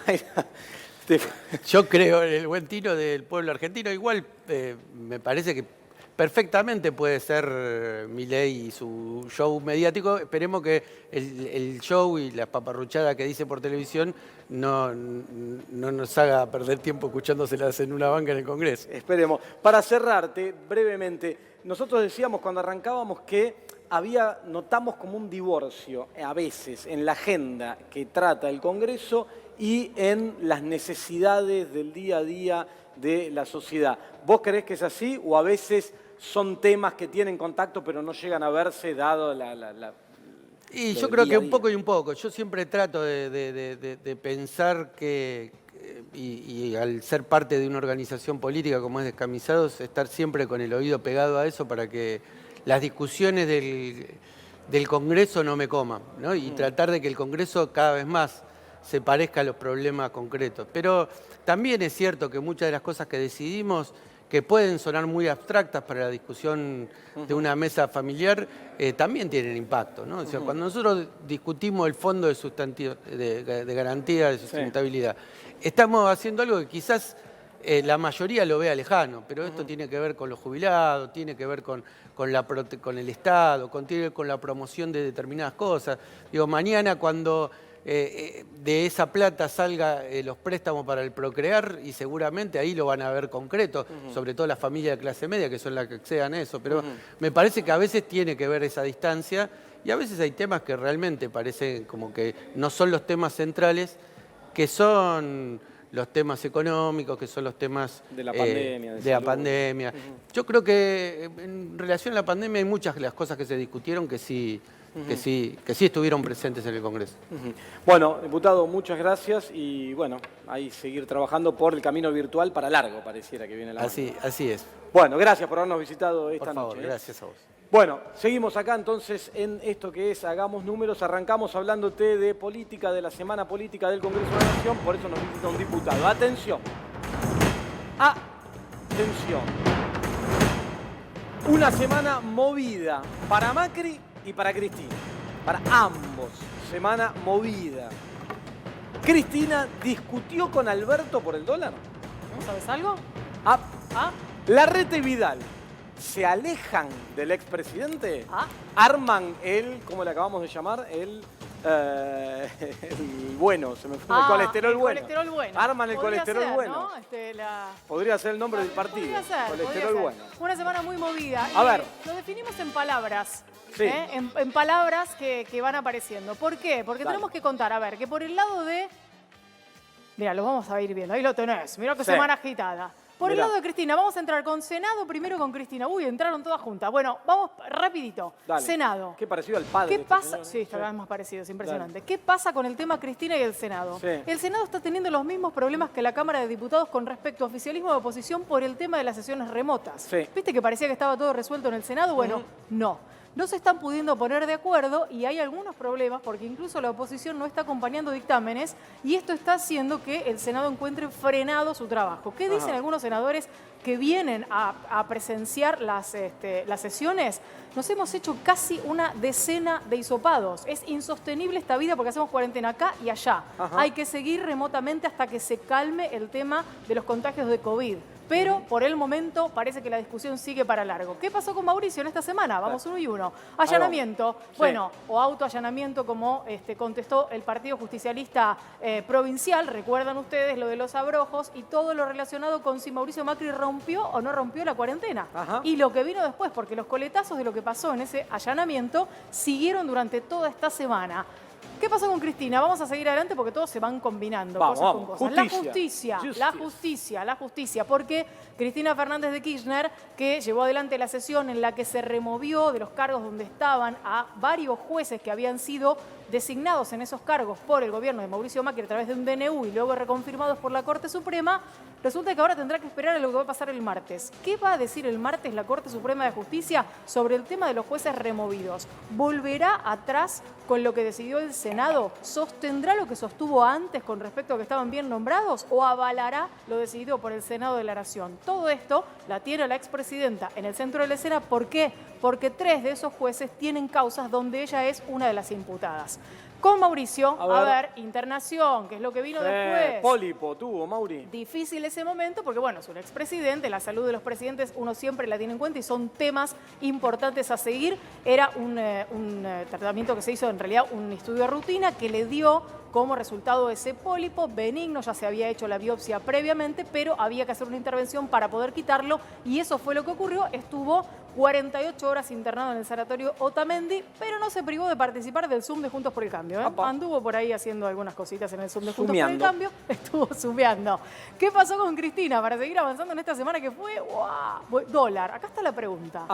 a ir a... Yo creo en el buen tino del pueblo argentino. Igual me parece que perfectamente puede ser Milei y su show mediático. Esperemos que el show y la paparruchada que dice por televisión no nos haga perder tiempo escuchándoselas en una banca en el Congreso. Esperemos. Para cerrarte brevemente, nosotros decíamos cuando arrancábamos que notamos como un divorcio a veces en la agenda que trata el Congreso y en las necesidades del día a día de la sociedad. ¿Vos creés que es así o a veces son temas que tienen contacto pero no llegan a verse dado Y yo creo que un poco y un poco. Yo siempre trato de pensar que, y al ser parte de una organización política como es Descamisados, estar siempre con el oído pegado a eso para que las discusiones del Congreso no me coman, ¿no? Y tratar de que el Congreso cada vez más se parezca a los problemas concretos. Pero también es cierto que muchas de las cosas que decidimos, que pueden sonar muy abstractas para la discusión de una mesa familiar, también tienen impacto, ¿no? O sea, cuando nosotros discutimos el fondo de garantía de sustentabilidad, estamos haciendo algo que quizás la mayoría lo vea lejano, pero esto tiene que ver con los jubilados, tiene que ver con el Estado, tiene que ver con la promoción de determinadas cosas. Digo, mañana cuando de esa plata salga los préstamos para el procrear, y seguramente ahí lo van a ver concreto, sobre todo las familias de clase media, que son las que accedan a eso. Pero me parece que a veces tiene que ver esa distancia, y a veces hay temas que realmente parecen como que no son los temas centrales, que son los temas económicos, que son los temas de la pandemia. De la pandemia. Yo creo que en relación a la pandemia hay muchas de las cosas que se discutieron que sí estuvieron presentes en el Congreso. Bueno, diputado, muchas gracias y bueno, ahí seguir trabajando por el camino virtual para largo, pareciera que viene la Así es. Bueno, gracias por habernos visitado esta por favor, noche. Gracias a vos. Bueno, seguimos acá entonces en esto que es Hagamos Números. Arrancamos hablándote de política, de la Semana Política del Congreso de la Nación, por eso nos visita un diputado. Atención. Atención. Una semana movida para Macri y para Cristina. Para ambos. Semana movida. Cristina discutió con Alberto por el dólar. ¿Sabes algo? Larreta y Vidal se alejan del expresidente. Arman ¿cómo le acabamos de llamar? El bueno, se me fue el colesterol bueno. Colesterol bueno. Arman el Podría colesterol ser, bueno. ¿no? Podría ser el nombre del partido. Podría ser, colesterol bueno. Una semana muy movida. A ver. Lo definimos en palabras. Sí. En palabras que van apareciendo. ¿Por qué? Porque tenemos que contar, a ver, que por el lado de... Mira, lo vamos a ir viendo, ahí lo tenés. Mirá qué semana agitada. Por el lado de Cristina, vamos a entrar con Senado, primero con Cristina. Uy, entraron todas juntas. Bueno, vamos rapidito. Dale. Senado. Qué parecido al padre. ¿Qué pasa? Sí, está cada vez más parecido, es impresionante. Dale. ¿Qué pasa con el tema Cristina y el Senado? Sí. El Senado está teniendo los mismos problemas que la Cámara de Diputados con respecto a oficialismo de oposición por el tema de las sesiones remotas. Sí. ¿Viste que parecía que estaba todo resuelto en el Senado? Bueno, no. no se están pudiendo poner de acuerdo y hay algunos problemas porque incluso la oposición no está acompañando dictámenes y esto está haciendo que el Senado encuentre frenado su trabajo. ¿Qué dicen algunos senadores que vienen a presenciar las sesiones? Nos hemos hecho casi una decena de hisopados. Es insostenible esta vida porque hacemos cuarentena acá y allá. Hay que seguir remotamente hasta que se calme el tema de los contagios de COVID. Pero por el momento parece que la discusión sigue para largo. ¿Qué pasó con Mauricio en esta semana? Vamos uno y uno. Allanamiento, bueno, o autoallanamiento como contestó el Partido Justicialista Provincial. Recuerdan ustedes lo de los abrojos y todo lo relacionado con si Mauricio Macri rompió o no rompió la cuarentena. Y lo que vino después, porque los coletazos de lo que pasó en ese allanamiento siguieron durante toda esta semana. ¿Qué pasó con Cristina? Vamos a seguir adelante porque todos se van combinando cosas con cosas. La justicia, porque Cristina Fernández de Kirchner, que llevó adelante la sesión en la que se removió de los cargos donde estaban a varios jueces que habían sido designados en esos cargos por el gobierno de Mauricio Macri a través de un DNU y luego reconfirmados por la Corte Suprema, resulta que ahora tendrá que esperar a lo que va a pasar el martes. ¿Qué va a decir el martes la Corte Suprema de Justicia sobre el tema de los jueces removidos? ¿Volverá atrás con lo que decidió el Senado? ¿Sostendrá lo que sostuvo antes con respecto a que estaban bien nombrados o avalará lo decidido por el Senado de la Nación? Todo esto la tiene la expresidenta en el centro de la escena. ¿Por qué? Porque 3 de esos jueces tienen causas donde ella es una de las imputadas. Con Mauricio, a ver, internación, que es lo que vino después. Pólipo tuvo, Mauri. Difícil ese momento porque, bueno, es un expresidente, la salud de los presidentes uno siempre la tiene en cuenta y son temas importantes a seguir. Era un tratamiento que se hizo, en realidad, un estudio de rutina que le dio como resultado ese pólipo benigno. Ya se había hecho la biopsia previamente, pero había que hacer una intervención para poder quitarlo y eso fue lo que ocurrió. Estuvo 48 horas internado en el sanatorio Otamendi, pero no se privó de participar del Zoom de Juntos por el Cambio. Anduvo por ahí haciendo algunas cositas en el Zoom de Juntos por el Cambio. Estuvo sumeando. ¿Qué pasó con Cristina? Para seguir avanzando en esta semana que fue, dólar. Acá está la pregunta.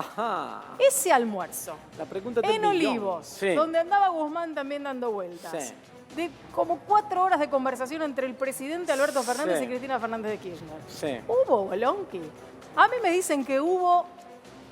Ese almuerzo la pregunta en Olivos, donde andaba Guzmán también dando vueltas. De como 4 horas de conversación entre el presidente Alberto Fernández y Cristina Fernández de Kirchner. ¿Hubo bolonqui? A mí me dicen que hubo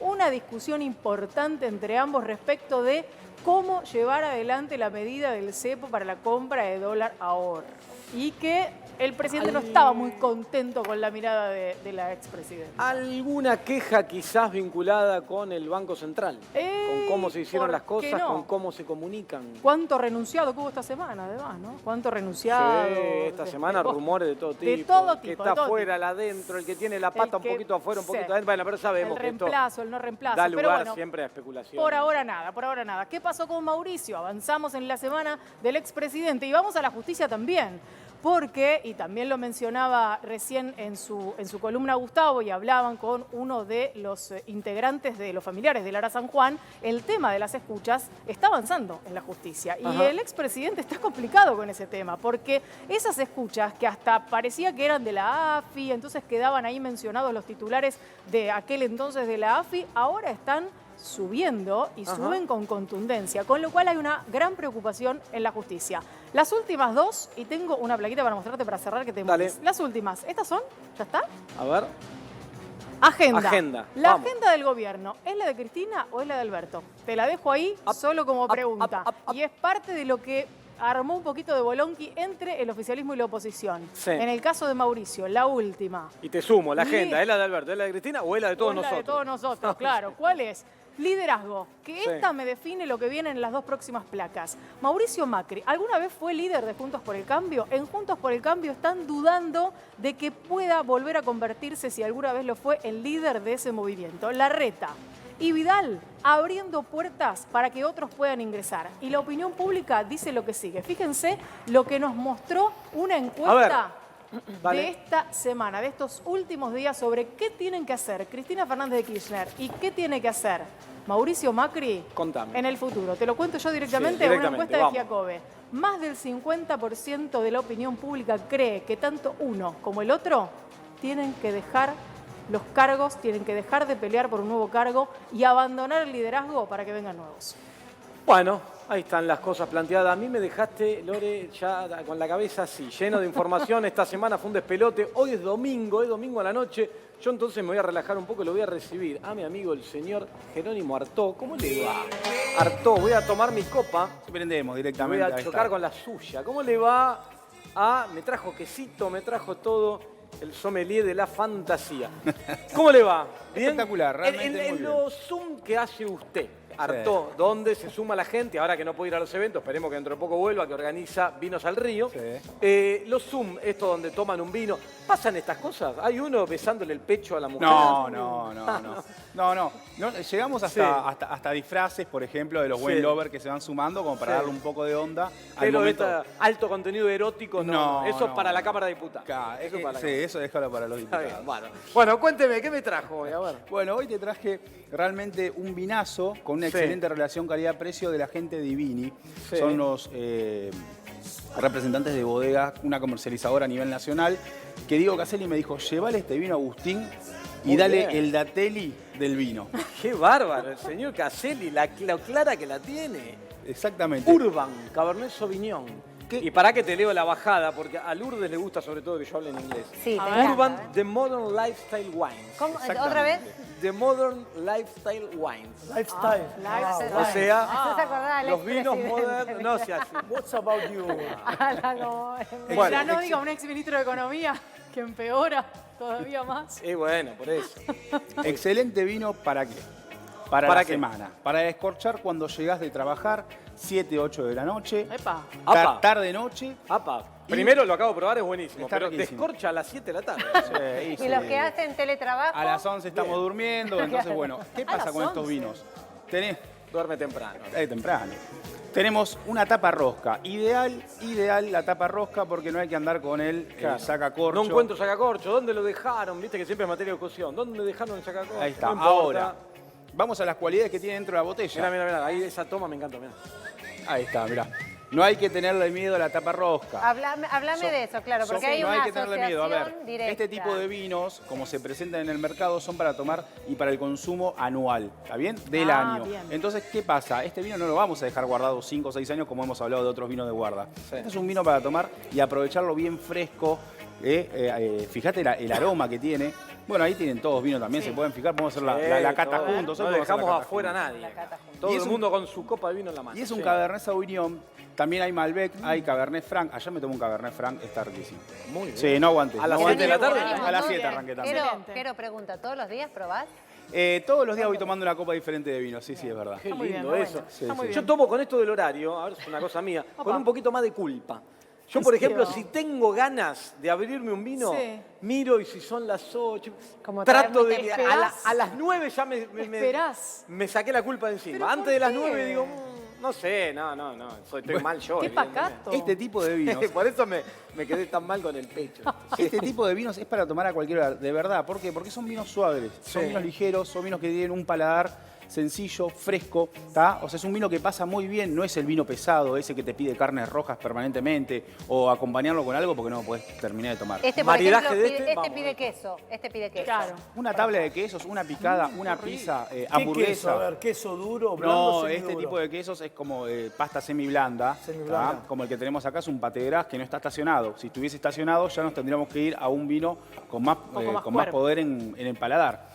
una discusión importante entre ambos respecto de cómo llevar adelante la medida del cepo para la compra de dólar ahora. Y que el presidente no estaba muy contento con la mirada de la expresidenta. ¿Alguna queja quizás vinculada con el Banco Central? Con cómo se hicieron las cosas, con cómo se comunican. ¿Cuánto renunciado que hubo esta semana, además, no? ¿Cuánto renunciado? Sí, esta semana rumores de todo tipo. De todo tipo. Que está afuera, el adentro, el que tiene la pata un poquito afuera, un poquito adentro. Bueno, pero sabemos que esto el no reemplazo. Da lugar siempre a especulación. Por ahora nada. ¿Qué pasó con Mauricio? Avanzamos en la semana del expresidente y vamos a la justicia también. Porque, y también lo mencionaba recién en su columna Gustavo, y hablaban con uno de los integrantes de los familiares de Lara San Juan, el tema de las escuchas está avanzando en la justicia. Y el expresidente está complicado con ese tema, porque esas escuchas que hasta parecía que eran de la AFI, entonces quedaban ahí mencionados los titulares de aquel entonces de la AFI, ahora están subiendo y suben con contundencia, con lo cual hay una gran preocupación en la justicia. Las últimas 2, y tengo una plaquita para mostrarte para cerrar que te mueves. Las últimas, ¿estas son? ¿Ya está? A ver. Agenda. La agenda del gobierno, ¿es la de Cristina o es la de Alberto? Te la dejo ahí solo como pregunta. Y es parte de lo que armó un poquito de bolonqui entre el oficialismo y la oposición. En el caso de Mauricio, la última. Y te sumo, la agenda, ¿es la de Alberto, es la de Cristina o es la de todos nosotros? La de todos nosotros, claro. ¿Cuál es? Liderazgo, que esta me define lo que viene en las 2 próximas placas. Mauricio Macri, ¿alguna vez fue líder de Juntos por el Cambio? En Juntos por el Cambio están dudando de que pueda volver a convertirse, si alguna vez lo fue, en líder de ese movimiento. Larreta y Vidal abriendo puertas para que otros puedan ingresar. Y la opinión pública dice lo que sigue. Fíjense lo que nos mostró una encuesta de esta semana, de estos últimos días, sobre qué tienen que hacer Cristina Fernández de Kirchner y qué tiene que hacer Mauricio Macri en el futuro. Te lo cuento yo directamente, una encuesta de Giacobbe. Más del 50% de la opinión pública cree que tanto uno como el otro tienen que dejar los cargos, tienen que dejar de pelear por un nuevo cargo y abandonar el liderazgo para que vengan nuevos. Bueno, ahí están las cosas planteadas. A mí me dejaste, Lore, ya con la cabeza así, lleno de información. Esta semana fue un despelote. Hoy es domingo a la noche. Yo entonces me voy a relajar un poco y lo voy a recibir a mi amigo el señor Jerónimo Artó. ¿Cómo le va? Artó, voy a tomar mi copa. Prendemos directamente. Voy a chocar con la suya. ¿Cómo le va? Me trajo quesito, me trajo todo. El sommelier de la fantasía. ¿Cómo le va? ¿Bien? Espectacular, realmente muy bien. Los Zoom que hace usted, Artó, ¿dónde se suma la gente? Ahora que no puede ir a los eventos, esperemos que dentro de poco vuelva, que organiza Vinos al Río. Sí. Los Zoom, esto donde toman un vino. ¿Pasan estas cosas? ¿Hay uno besándole el pecho a la mujer? No. Llegamos hasta disfraces, por ejemplo, de los buen lovers que se van sumando como para darle un poco de onda al Pero momento. alto contenido erótico, no. Eso es para la Cámara de Diputados. Eso déjalo para los diputados. Bueno, cuénteme, ¿qué me trajo hoy? A ver. Bueno, hoy te traje realmente un vinazo con una excelente relación calidad-precio de la gente de Divini. Sí. Son los representantes de bodega, una comercializadora a nivel nacional, que Diego Caselli me dijo, llévale este vino a Agustín y Muy dale bien. el dateli del vino. Qué bárbaro, el señor Caselli, lo clara que la tiene. Exactamente. Urban, Cabernet Sauvignon. Y para que te leo la bajada, porque a Lourdes le gusta sobre todo que yo hable en inglés. Sí, te Urban, encanta, The Modern Lifestyle Wines. ¿Cómo? ¿Otra vez? The Modern Lifestyle Wines. Lifestyle. Lifestyle. O sea, ¿No se acordaba del los vinos expresidente? modernos, no se hacen. What's about you? Ya no diga un exministro de Economía que empeora todavía más. Y bueno, por eso. Excelente vino, ¿para qué? Para la semana. Para descorchar cuando llegás de trabajar, 7, 8 de la noche. Epa. Tarde-noche. Primero lo acabo de probar, es buenísimo, Está pero riquísimo. descorcha a las 7 de la tarde. ¿Y los que hacen teletrabajo? A las 11 estamos durmiendo, entonces bueno, ¿qué pasa con estos vinos? Duerme temprano. Temprano. Tenemos una tapa rosca. Ideal la tapa rosca porque no hay que andar con el sacacorcho. No encuentro sacacorcho. ¿Dónde lo dejaron? Viste que siempre es materia de cocción. ¿Dónde dejaron el sacacorcho? Ahí está. No importa. Ahora, vamos a las cualidades que tiene dentro de la botella. Mira. Ahí esa toma me encanta, mira. Ahí está, mirá. No hay que tenerle miedo a la tapa rosca. Hablame de eso, claro, porque hay no una hay que tenerle miedo. A ver, asociación directa. este tipo de vinos, como se presentan en el mercado, son para tomar y para el consumo anual, ¿está bien? Del año. Bien. Entonces, ¿qué pasa? Este vino no lo vamos a dejar guardado 5 o 6 años como hemos hablado de otros vinos de guarda. Este es un vino para tomar y aprovecharlo bien fresco. Fíjate el aroma que tiene. Bueno, ahí tienen todos vinos también, se pueden fijar, podemos hacer la cata juntos. No dejamos afuera a nadie. Todo el mundo con su copa de vino en la mano. Y es un Cabernet Sauvignon. También hay Malbec, hay Cabernet Franc. Ayer me tomé un Cabernet Franc, está riquísimo. Muy bien. Sí, no aguanté. ¿A las no 7 de la tarde? Buenísimo, A las muy 7 bien. arranqué también. Quiero pregunta, ¿todos los días probás? Todos los días voy tomando una copa diferente de vino, sí, es verdad. Qué muy bien, lindo está eso. bueno. Está muy Yo bien. tomo con esto del horario, ahora es una cosa mía, con un poquito más de culpa. Yo, por ejemplo, si tengo ganas de abrirme un vino, miro y si son las 8, Como trato te de... esperás. A las 9 ya Esperás. me saqué la culpa de encima. ¿Pero Antes por de las qué? 9 digo, no sé, no, estoy mal yo. Qué evidentemente. pacato. Este tipo de vinos, Por eso me quedé tan mal con el pecho. este tipo de vinos es para tomar a cualquier hora, de verdad. ¿Por qué? Porque son vinos suaves, son vinos ligeros, son vinos que tienen un paladar sencillo, fresco, ¿tá? O sea, es un vino que pasa muy bien, no es el vino pesado, ese que te pide carnes rojas permanentemente o acompañarlo con algo porque no lo podés terminar de tomar. Por Maridaje ejemplo, de este pide queso. Claro. Una tabla de quesos, una picada, una pizza, ¿Qué hamburguesa. queso? A ver, ¿queso duro, blando, No, este semiduro? tipo de quesos es como pasta semiblanda, Semiblanda. ¿tá? Como el que tenemos acá, es un pate de gras que no está estacionado. Si estuviese estacionado ya nos tendríamos que ir a un vino con más cuerpo. poder en el paladar.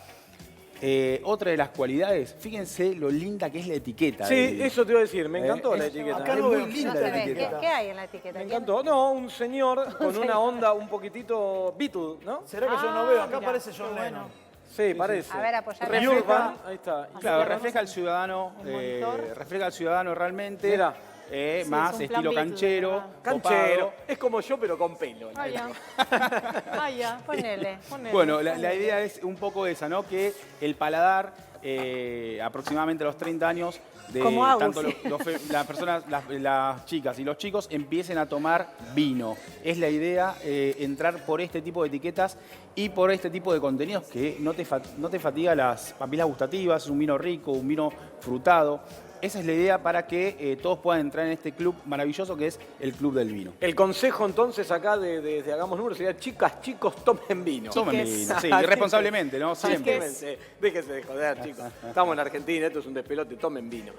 Otra de las cualidades, fíjense lo linda que es la etiqueta. Sí, eso te iba a decir, me encantó la etiqueta. acá Es no muy veo. linda No se la ve. etiqueta. ¿Qué hay en la etiqueta? Me encantó. No, un señor con una onda un poquitito Beatle, ¿no? ¿Será que yo no veo? Acá mira, parece John qué Lennon. Sí, parece. A ver, apoyame. Urban, ahí está. Claro, refleja al ciudadano, monitor. refleja al ciudadano realmente. Mira. Más es un plan estilo Beatle, canchero. ¿verdad? Canchero. copado. Es como yo, pero con pelo. Vaya. Vaya. Ponele. Bueno, la idea es un poco esa, ¿no? Que el paladar, aproximadamente a los 30 años, de Como Agus. tanto las personas, las chicas y los chicos empiecen a tomar vino. Es la idea entrar por este tipo de etiquetas y por este tipo de contenidos que no te fatiga las papilas gustativas, es un vino rico, un vino frutado. esa es la idea para que todos puedan entrar en este club maravilloso que es el Club del Vino. El consejo entonces acá de Hagamos Números sería: chicas, chicos, tomen vino. Tomen vino, sí, responsablemente, ¿no? Siempre. Déjense de joder, chicos. Estamos en Argentina, esto es un despelote, tomen vino.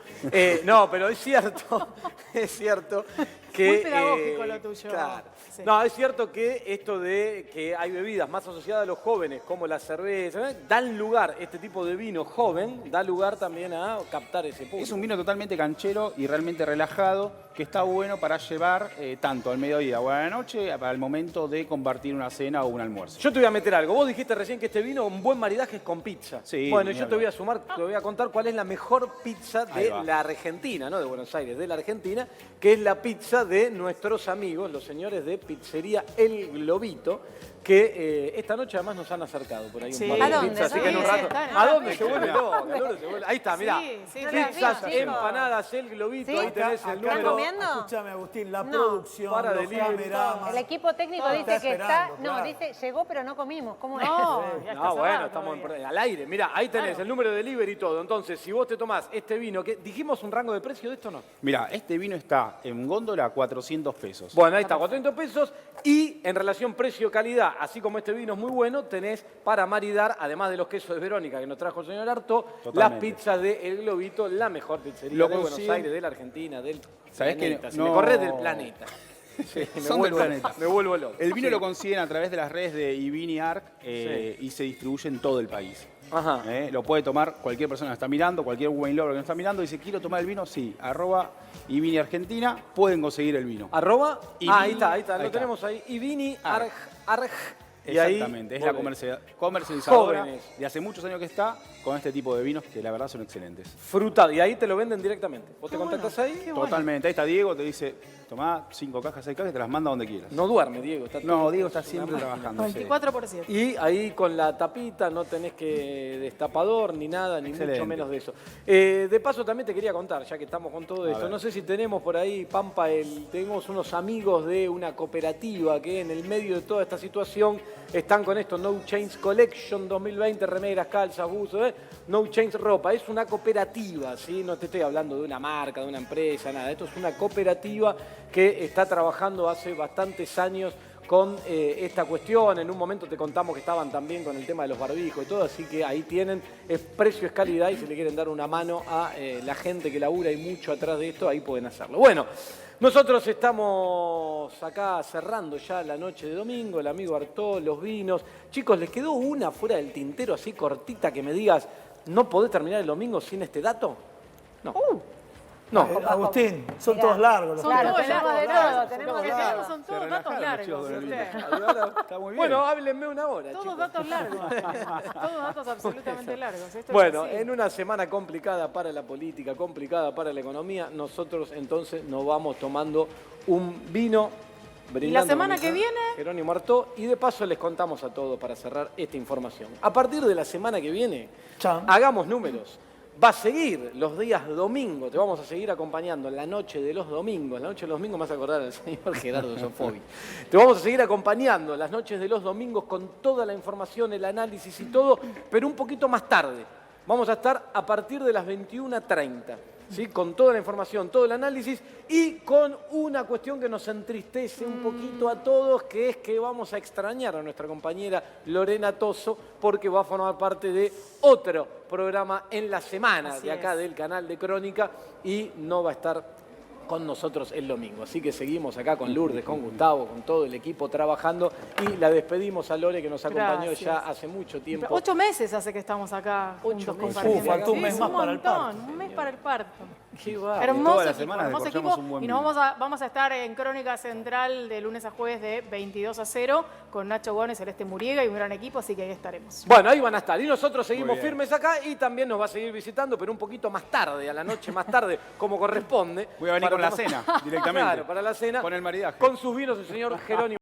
No, pero es cierto que... Muy pedagógico lo tuyo. Claro. Sí. No, es cierto que esto de que hay bebidas más asociadas a los jóvenes, como la cerveza, dan lugar, este tipo de vino joven, da lugar también a captar ese público. Es un vino totalmente canchero y realmente relajado, que está bueno para llevar tanto al mediodía o a la noche, para el momento de compartir una cena o un almuerzo. Yo te voy a meter algo. Vos dijiste recién que este vino, un buen maridaje es con pizza. Sí, bueno, yo te voy a sumar, te voy a contar cuál es la mejor pizza de va. la Argentina, no de Buenos Aires, de la Argentina, que es la pizza de nuestros amigos, los señores de Pizzería El Globito, que esta noche además nos han acercado por ahí un par de ¿A dónde? pizzas, así que en un Sí, rato. están, ¿A dónde? Se vuelve loca, Lourdes, se vuelve- Ahí está, mirá. Sí, Pizzas, chicos. empanadas, El Globito, ¿Sí? ahí tenés Acá el ¿Están número. comiendo? Escúchame, Agustín, la No. producción, Para los delivery, cameraman. El equipo técnico Todo dice está que está... esperando, No, claro. dice, llegó pero no comimos. ¿Cómo es? No, ya está No, bueno, cerrado estamos todavía. al aire. Mirá, ahí tenés el número de delivery y todo. Entonces, si vos te tomás este vino, que dijimos un rango de precio de esto, ¿no? Mira, este vino está en góndola a 400 pesos. Bueno, ahí está, 400 pesos. Y en relación precio-calidad, así como este vino es muy bueno, tenés para maridar, además de los quesos de Verónica que nos trajo el señor Arto, las Totalmente. pizzas de El Globito, la mejor pizzería Lo de Buenos consiguen- Aires, de la Argentina, del ¿Sabés que planeta. Si no- me corres del planeta. Sí, Son del planeta. Me vuelvo loco. El vino Sí. lo consiguen a través de las redes de Ivini Arc y se distribuye en todo el país. Ajá. Lo puede tomar cualquier persona que está mirando, cualquier wine lover que nos está mirando, dice, quiero tomar el vino, sí, @Ivini Argentina, pueden conseguir el vino. Arroba. Ivini- Ahí está, lo está. tenemos ahí. Ivini Arg. Arg. Y ahí, Exactamente, es la bueno, comercializadora jóvenes. de hace muchos años que está con este tipo de vinos que la verdad son excelentes. frutado. Y ahí te lo venden directamente. Vos te contactás ahí. Qué bueno. Totalmente, ahí está Diego, te dice, tomá 5 cajas, 6 cajas y te las manda donde quieras. No duerme, Diego. Está No, todo- Diego está es una siempre máquina. trabajando. sí. 24%. Y ahí con la tapita no tenés que destapador ni nada, ni Excelente. mucho menos de eso. De paso también te quería contar, ya que estamos con todo esto, ver. no sé si tenemos por ahí, Pampa, tenemos unos amigos de una cooperativa que en el medio de toda esta situación están con esto, No Chains Collection 2020, remeras, calzas, buzos, No Chains ropa. Es una cooperativa, ¿sí? No te estoy hablando de una marca, de una empresa, nada. Esto es una cooperativa que está trabajando hace bastantes años con esta cuestión. En un momento te contamos que estaban también con el tema de los barbijos y todo, así que ahí tienen, es precio, es calidad, y si le quieren dar una mano a la gente que labura y mucho atrás de esto, ahí pueden hacerlo. Bueno, nosotros estamos acá cerrando ya la noche de domingo, el amigo Artó, los vinos. Chicos, ¿les quedó una fuera del tintero así cortita que me digas, no podés terminar el domingo sin este dato? No. No. Agustín, son Mirá. todos largos los Son Claro, todos tenemos de largos, todo, Lo tenemos que de tenemos todo. son Se todos datos relajaron los largos. chicos del ¿viste? Está muy bien. Bueno, háblenme una hora, Todos chicos. datos largos. Todos datos absolutamente largos. Esto es Bueno, así. en una semana complicada para la política, complicada para la economía, nosotros entonces nos vamos tomando un vino. ¿Y la semana brindando que con viene? Jerónimo Artó, y de paso les contamos a todos para cerrar esta información. A partir de la semana que viene, Chan. hagamos números. Va a seguir los días domingo, te vamos a seguir acompañando en la noche de los domingos. En la noche de los domingos me vas a acordar al señor Gerardo Sofobi. Te vamos a seguir acompañando en las noches de los domingos con toda la información, el análisis y todo, pero un poquito más tarde. Vamos a estar a partir de las 21:30. ¿Sí? Con toda la información, todo el análisis y con una cuestión que nos entristece un poquito a todos, que es que vamos a extrañar a nuestra compañera Lorena Toso porque va a formar parte de otro programa en la semana Así de acá es. del canal de Crónica y no va a estar con nosotros el domingo. Así que seguimos acá con Lourdes, con Gustavo, con todo el equipo trabajando y la despedimos a Lore que nos acompañó Gracias. ya hace mucho tiempo. 8 meses hace que estamos acá juntos meses. compartiendo. Faltó un Sí, mes es más para el parto. Un mes para el parto. Qué bárbaro. Hermoso todas las equipo, semanas hermoso descorchamos equipo. un buen Y nos vino. vamos a estar en Crónica Central de lunes a jueves de 22:00 con Nacho Gómez, Celeste Muriega y un gran equipo, así que ahí estaremos. Bueno, ahí van a estar. Y nosotros seguimos Muy bien. firmes acá y también nos va a seguir visitando, pero un poquito más tarde, a la noche más tarde, como corresponde. Voy a venir Para con la tomar- cena directamente. Claro, para la cena. Con el maridaje. Con sus vinos el señor Jerónimo.